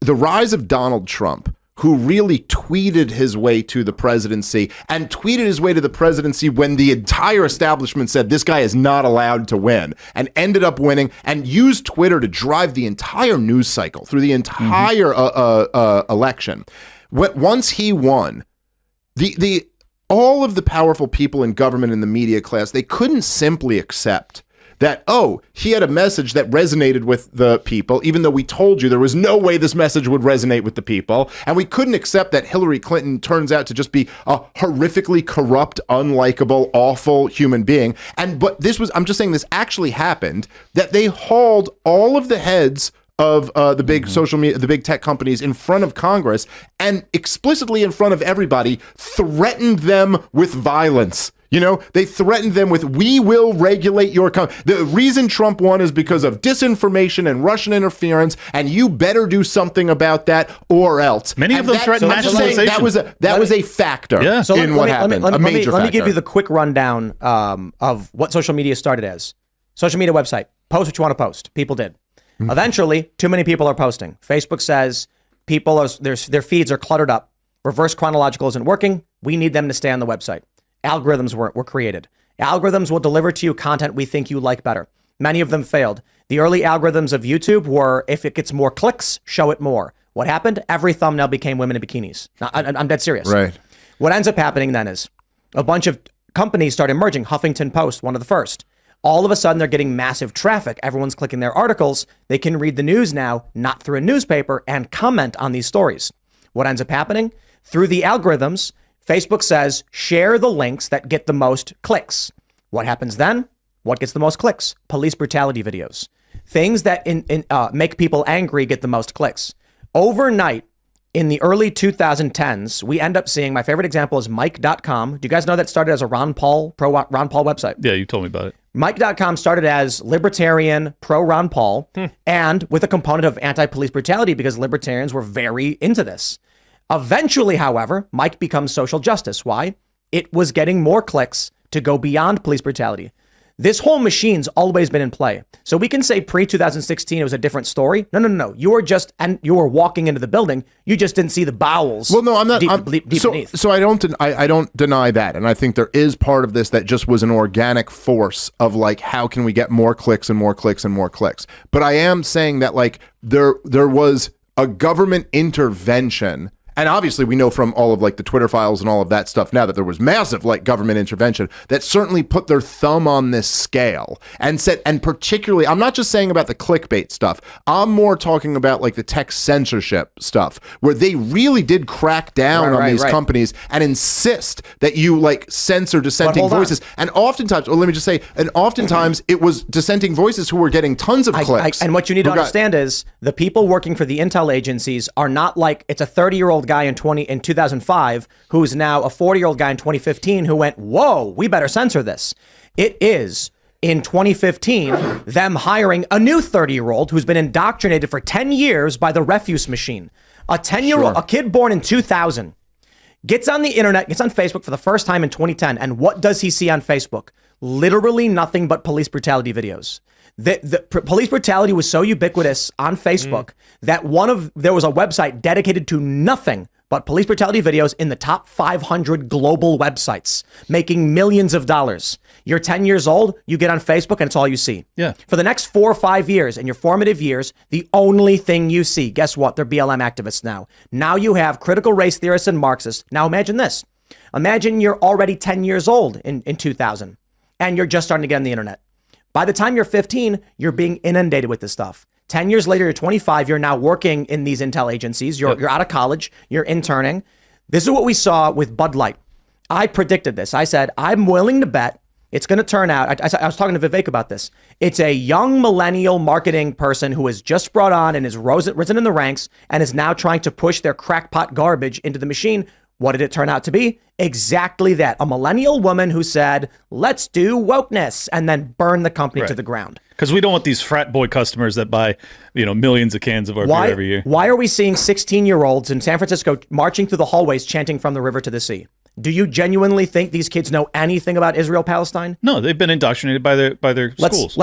the rise of Donald Trump, who really tweeted his way to the presidency and tweeted his way to the presidency when the entire establishment said this guy is not allowed to win, and ended up winning, and used Twitter to drive the entire news cycle through the entire election. Once he won, all of the powerful people in government and the media class, they couldn't simply accept that, oh, he had a message that resonated with the people, even though we told you there was no way this message would resonate with the people. And we couldn't accept that Hillary Clinton turns out to just be a horrifically corrupt, unlikable, awful human being. But I'm just saying this actually happened, that they hauled all of the heads of the big social media, the big tech companies in front of Congress, and explicitly in front of everybody threatened them with violence. You know, they threatened them with, we will regulate your the reason Trump won is because of disinformation and Russian interference, and you better do something about that or else. Many of them threatened nationalization. That was a factor in what happened. Let me give you the quick rundown of what social media started as. Social media website, post what you want to post. People did. Eventually, too many people are posting. Facebook says their feeds are cluttered up. Reverse chronological isn't working. We need them to stay on the website. Algorithms were created. Algorithms will deliver to you content we think you like better. Many of them failed. The early algorithms of YouTube were, if it gets more clicks, show it more. What happened? Every thumbnail became women in bikinis. Now, I'm dead serious. Right. What ends up happening then is a bunch of companies start emerging. Huffington Post, one of the first. All of a sudden, they're getting massive traffic. Everyone's clicking their articles. They can read the news now, not through a newspaper, and comment on these stories. What ends up happening? Through the algorithms, Facebook says, share the links that get the most clicks. What happens then? What gets the most clicks? Police brutality videos. Things that make people angry get the most clicks. Overnight, in the early 2010s, we end up seeing, my favorite example is Mike.com. Do you guys know that started as a Ron Paul website? Yeah, you told me about it. Mike.com started as libertarian, pro-Ron Paul, and with a component of anti-police brutality because libertarians were very into this. Eventually, however, Mike becomes social justice. Why? It was getting more clicks to go beyond police brutality. This whole machine's always been in play. So we can say pre-2016 it was a different story. No. You were walking into the building. You just didn't see the bowels. Well, no, I'm not. Deep beneath. So I don't deny that, and I think there is part of this that just was an organic force of like, how can we get more clicks and more clicks and more clicks? But I am saying that like there was a government intervention. And obviously we know from all of like the Twitter files and all of that stuff now that there was massive like government intervention that certainly put their thumb on this scale and said, and particularly, I'm not just saying about the clickbait stuff. I'm more talking about like the tech censorship stuff where they really did crack down on these companies and insist that you like censor dissenting voices. And oftentimes, well, let me just say, oftentimes it was dissenting voices who were getting tons of clicks. And what you need to understand is the people working for the intel agencies are not like it's a 30-year-old guy in 2005 who's now a 40-year-old guy in 2015 who went, whoa, we better censor this. It is in 2015 them hiring a new 30-year-old who's been indoctrinated for 10 years by the refuse machine. A 10-year-old, a kid born in 2000 gets on the internet, gets on Facebook for the first time in 2010. And what does he see on Facebook? Literally nothing but police brutality videos. The police brutality was so ubiquitous on Facebook that there was a website dedicated to nothing but police brutality videos in the top 500 global websites, making millions of dollars. You're 10 years old, you get on Facebook and it's all you see. Yeah. For the next 4 or 5 years, in your formative years, the only thing you see, guess what? They're BLM activists now. Now you have critical race theorists and Marxists. Now imagine this. Imagine you're already 10 years old in 2000 and you're just starting to get on the internet. By the time you're 15, you're being inundated with this stuff. 10 years later, you're 25. You're now working in these intel agencies. You're out of college. You're interning. This is what we saw with Bud Light. I predicted this. I said, I'm willing to bet it's going to turn out. I was talking to Vivek about this. It's a young millennial marketing person who is just brought on and is risen in the ranks and is now trying to push their crackpot garbage into the machine. What did it turn out to be? Exactly that. A millennial woman who said, let's do wokeness, and then burn the company to the ground. Because we don't want these frat boy customers that buy, millions of cans of our beer every year. Why are we seeing 16-year-olds in San Francisco marching through the hallways chanting from the river to the sea? Do you genuinely think these kids know anything about Israel-Palestine? No, they've been indoctrinated by their schools.